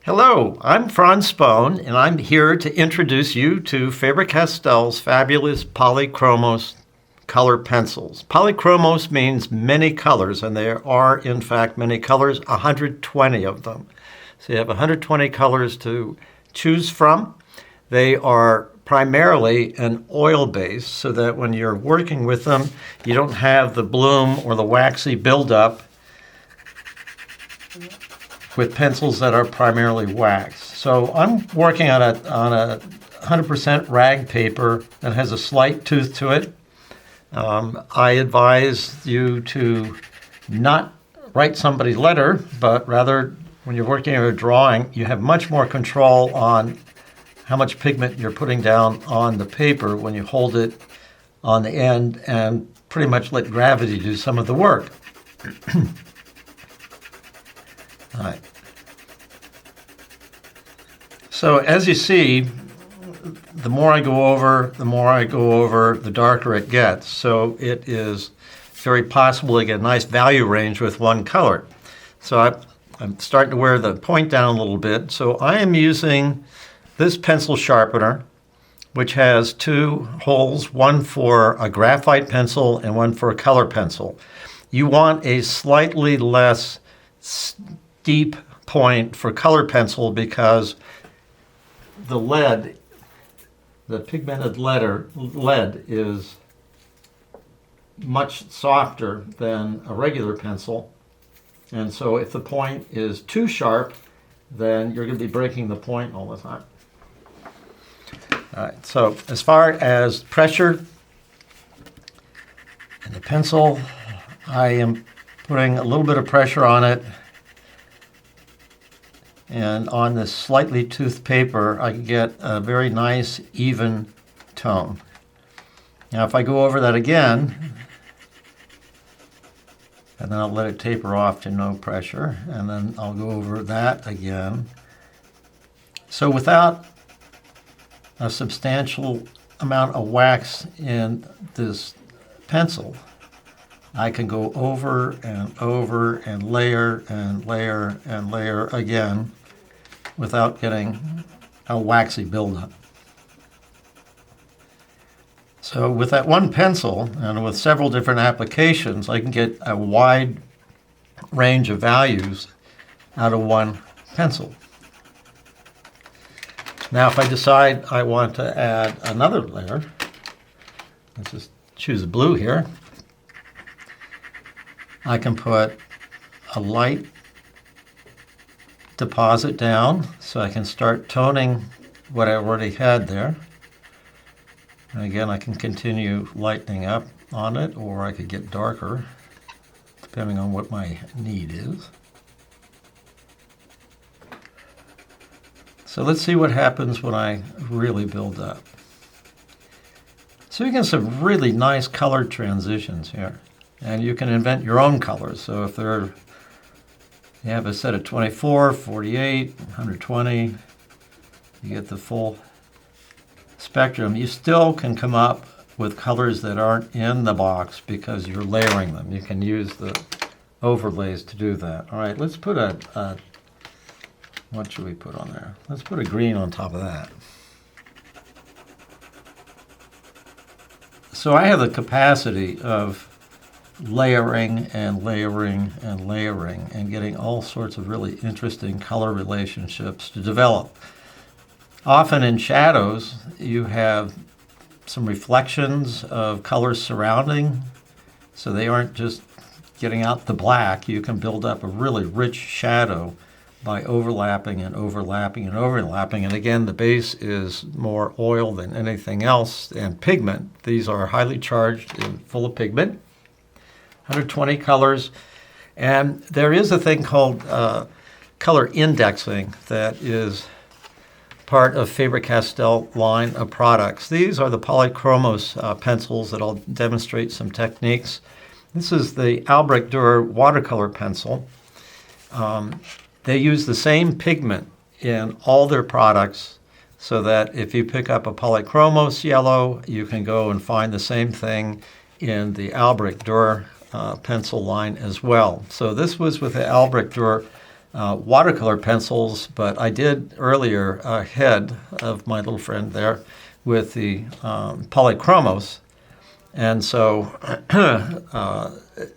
Hello, I'm Franz Spohn, and I'm here to introduce you to Faber-Castell's fabulous Polychromos Color Pencils. Polychromos means many colors, and there are, in fact, many colors, 120 of them. So you have 120 colors to choose from. They are primarily an oil base, so that when you're working with them, you don't have the bloom or the waxy buildup with pencils that are primarily wax. So I'm working on a 100% rag paper that has a slight tooth to it. I advise you to not write somebody's letter, but rather when you're working on a drawing, you have much more control on how much pigment you're putting down on the paper when you hold it on the end and pretty much let gravity do some of the work. All right. So as you see, the more I go over, the darker it gets. So it is very possible to get a nice value range with one color. So I'm starting to wear the point down a little bit. So I am using this pencil sharpener, which has two holes, one for a graphite pencil and one for a color pencil. You want a slightly less steep point for color pencil because the lead, the pigmented lead is much softer than a regular pencil. And so if the point is too sharp, then you're going to be breaking the point all the time. All right, so as far as pressure in the pencil, I am putting a little bit of pressure on it. And on this slightly toothed paper, I can get a very nice, even tone. Now, if I go over that again, and then I'll let it taper off to no pressure, and then I'll go over that again. So without a substantial amount of wax in this pencil, I can go over and layer and layer and layer again without getting a waxy buildup. So with that one pencil and with several different applications, I can get a wide range of values out of one pencil. Now if I decide I want to add another layer, let's just choose blue here. I can put a light deposit down so I can start toning what I already had there. And again, I can continue lightening up on it, or I could get darker depending on what my need is. So let's see what happens when I really build up. So you get some really nice color transitions here. And you can invent your own colors. So if you have a set of 24, 48, 120, you get the full spectrum. You still can come up with colors that aren't in the box because you're layering them. You can use the overlays to do that. All right, let's put what should we put on there? Let's put a green on top of that. So I have the capacity of layering and layering and layering and getting all sorts of really interesting color relationships to develop. Often in shadows, you have some reflections of colors surrounding, so they aren't just getting out the black. You can build up a really rich shadow by overlapping and overlapping and overlapping. And again, the base is more oil than anything else, and pigment. These are highly charged and full of pigment. 120 colors, and there is a thing called color indexing that is part of Faber-Castell line of products. These are the Polychromos pencils that I'll demonstrate some techniques. This is the Albrecht Dürer watercolor pencil. They use the same pigment in all their products, so that if you pick up a Polychromos yellow, you can go and find the same thing in the Albrecht Dürer pencil line as well. So this was with the Albrecht Dürer watercolor pencils, but I did earlier ahead of my little friend there with the Polychromos. And so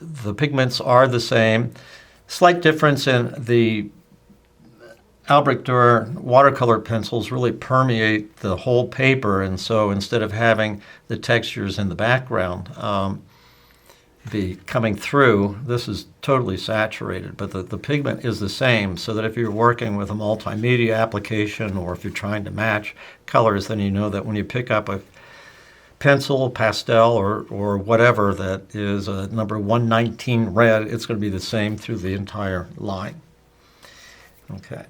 the pigments are the same. Slight difference in the Albrecht Dürer watercolor pencils really permeate the whole paper, and so instead of having the textures in the background be coming through, this is totally saturated, but the pigment is the same, so that if you're working with a multimedia application or if you're trying to match colors, then you know that when you pick up a pencil, pastel, or whatever that is a number 119 red, it's going to be the same through the entire line. Okay.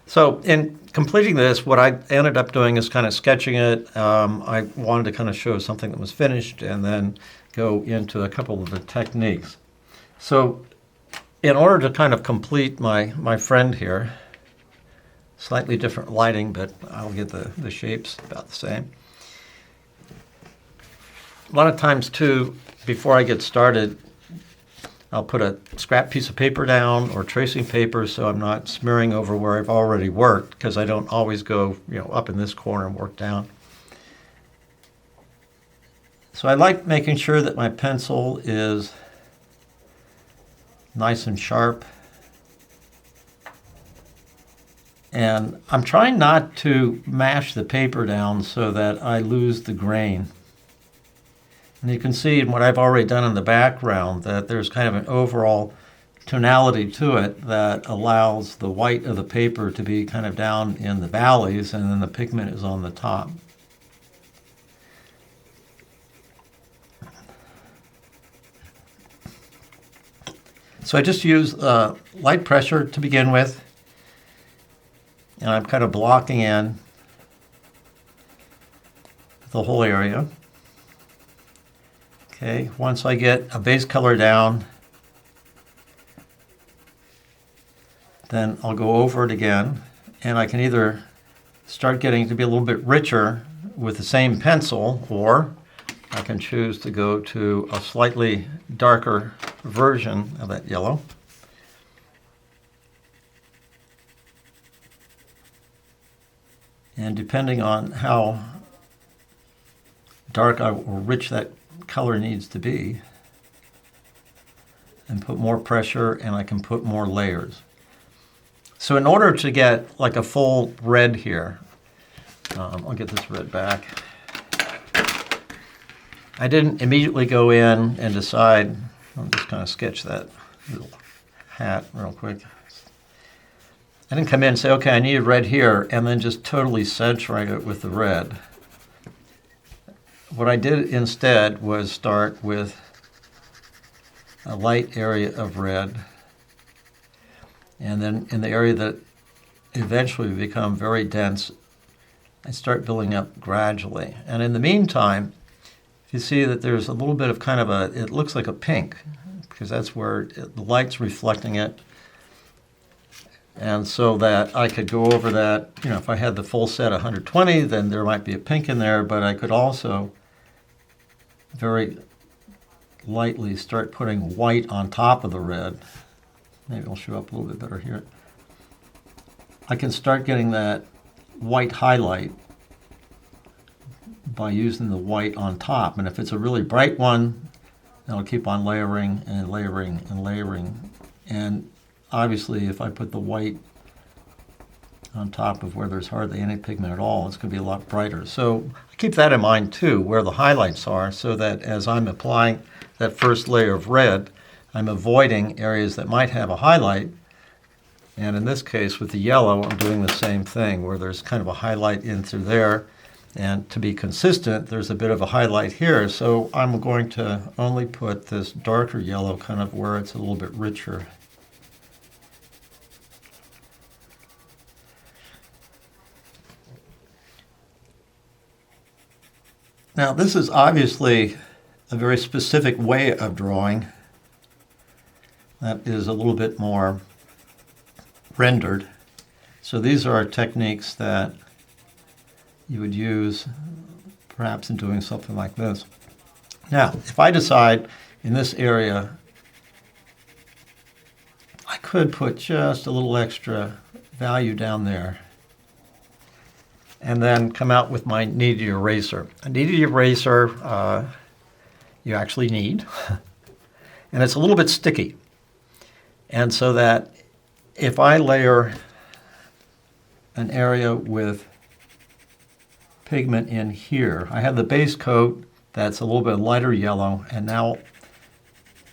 So in completing this, what I ended up doing is kind of sketching it. I wanted to kind of show something that was finished and then go into a couple of the techniques. So in order to kind of complete my friend here, slightly different lighting, but I'll get the shapes about the same. A lot of times too, before I get started, I'll put a scrap piece of paper down or tracing paper so I'm not smearing over where I've already worked, because I don't always go, up in this corner and work down. So I like making sure that my pencil is nice and sharp. And I'm trying not to mash the paper down so that I lose the grain. And you can see in what I've already done in the background that there's kind of an overall tonality to it that allows the white of the paper to be kind of down in the valleys, and then the pigment is on the top. So I just use light pressure to begin with, and I'm kind of blocking in the whole area. Okay, once I get a base color down, then I'll go over it again, and I can either start getting to be a little bit richer with the same pencil, or I can choose to go to a slightly darker version of that yellow. And depending on how dark or rich that color needs to be, and put more pressure, and I can put more layers. So in order to get like a full red here, I'll get this red back. I didn't immediately go in and decide, I'll just kind of sketch that little hat real quick. I didn't come in and say, okay, I need a red here, and then just totally saturate it with the red. What I did instead was start with a light area of red, and then in the area that eventually become very dense, I start building up gradually. And in the meantime, you see that there's a little bit of kind of it looks like a pink, because that's where the light's reflecting it. And so that I could go over that, if I had the full set 120, then there might be a pink in there, but I could also very lightly start putting white on top of the red. Maybe I'll show up a little bit better here. I can start getting that white highlight by using the white on top. And if it's a really bright one, I'll keep on layering and layering and layering. And obviously, if I put the white on top of where there's hardly any pigment at all, it's going to be a lot brighter. So keep that in mind too, where the highlights are, so that as I'm applying that first layer of red, I'm avoiding areas that might have a highlight. And in this case, with the yellow, I'm doing the same thing, where there's kind of a highlight in through there. And to be consistent, there's a bit of a highlight here. So I'm going to only put this darker yellow kind of where it's a little bit richer. Now, this is obviously a very specific way of drawing that is a little bit more rendered. So these are techniques that you would use perhaps in doing something like this. Now, if I decide in this area I could put just a little extra value down there. And then come out with my kneaded eraser. A kneaded eraser you actually need. And it's a little bit sticky. And so that if I layer an area with pigment in here, I have the base coat that's a little bit lighter yellow, and now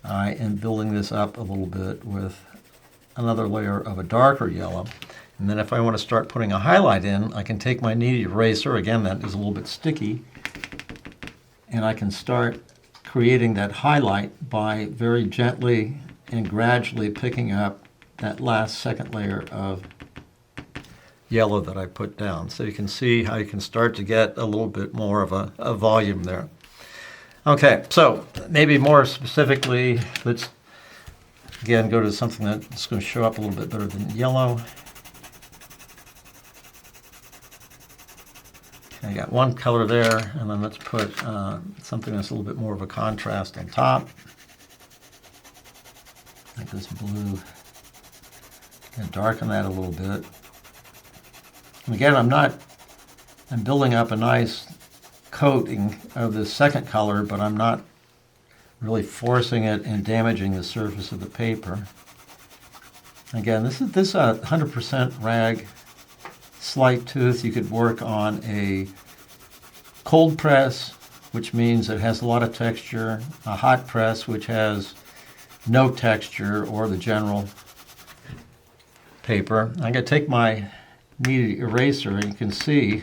I am building this up a little bit with another layer of a darker yellow. And then if I want to start putting a highlight in, I can take my kneaded eraser, again that is a little bit sticky, and I can start creating that highlight by very gently and gradually picking up that last second layer of yellow that I put down. So you can see how you can start to get a little bit more of a volume there. Okay, so maybe more specifically, let's again go to something that's going to show up a little bit better than yellow. I got one color there, and then let's put something that's a little bit more of a contrast on top. Like this blue. And darken that a little bit. And again, I'm building up a nice coating of the second color, but I'm not really forcing it and damaging the surface of the paper. Again, this is 100% rag slight tooth. You could work on a cold press, which means it has a lot of texture, a hot press, which has no texture, or the general paper. I'm going to take my kneaded eraser, and you can see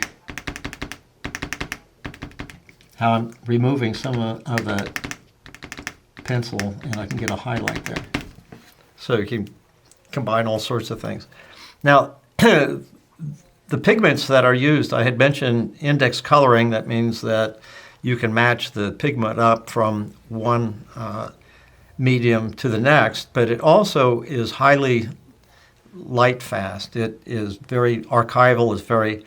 how I'm removing some of that pencil, and I can get a highlight there. So you can combine all sorts of things. Now, the pigments that are used, I had mentioned index coloring. That means that you can match the pigment up from one medium to the next, but it also is highly light fast. It is very archival, it's very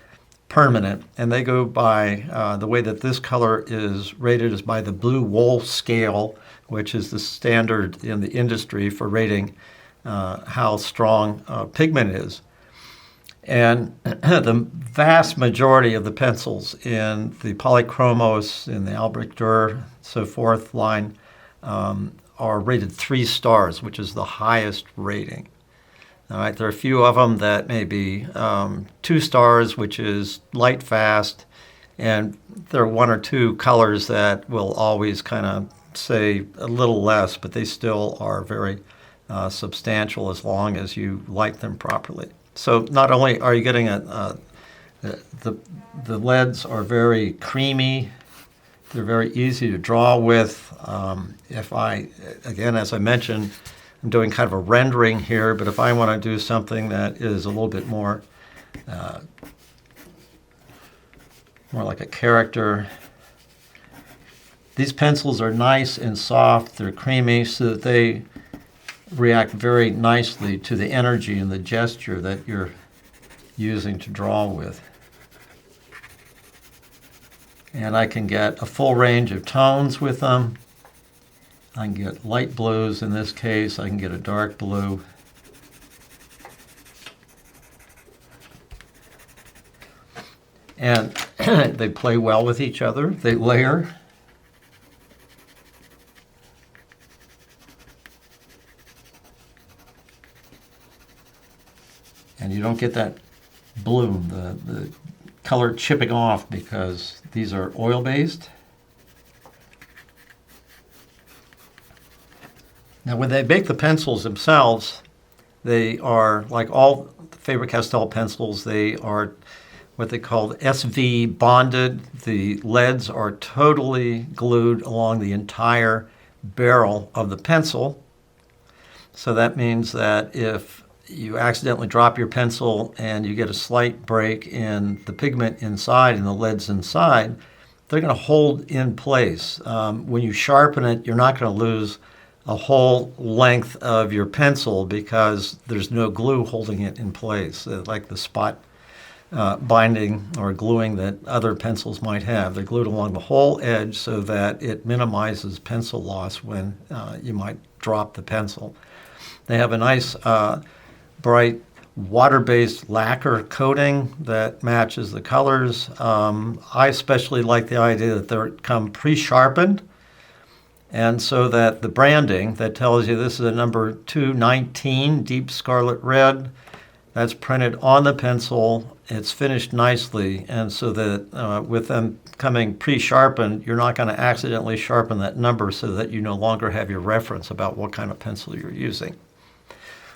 permanent, and they go by the way that this color is rated is by the blue wool scale, which is the standard in the industry for rating how strong pigment is. And the vast majority of the pencils in the Polychromos, in the Albrecht Dürer, so forth line are rated 3 stars, which is the highest rating. All right, there are a few of them that may be 2 stars, which is light fast, and there are 1 or 2 colors that will always kind of say a little less, but they still are very substantial as long as you light them properly. So not only are you getting the leads are very creamy, they're very easy to draw with. Again, as I mentioned, I'm doing kind of a rendering here, but if I want to do something that is a little bit more like a character, these pencils are nice and soft, they're creamy, so that they react very nicely to the energy and the gesture that you're using to draw with. And I can get a full range of tones with them. I can get light blues in this case, I can get a dark blue. And they play well with each other, they layer. And you don't get that bloom, the color chipping off, because these are oil-based. Now, when they make the pencils themselves, they are, like all Faber-Castell pencils, they are what they call SV bonded. The leads are totally glued along the entire barrel of the pencil. So that means that if you accidentally drop your pencil and you get a slight break in the pigment inside and the leads inside, they're going to hold in place. When you sharpen it, you're not going to lose a whole length of your pencil because there's no glue holding it in place, like the spot binding or gluing that other pencils might have. They're glued along the whole edge so that it minimizes pencil loss when you might drop the pencil. They have a nice bright water-based lacquer coating that matches the colors. I especially like the idea that they come pre-sharpened, and so that the branding that tells you this is a number 219 deep scarlet red, that's printed on the pencil. It's finished nicely, and so that with them coming pre-sharpened, you're not going to accidentally sharpen that number so that you no longer have your reference about what kind of pencil you're using.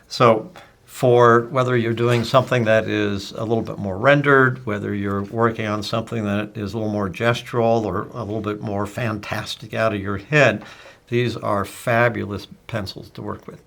So for whether you're doing something that is a little bit more rendered, whether you're working on something that is a little more gestural or a little bit more fantastic out of your head, these are fabulous pencils to work with.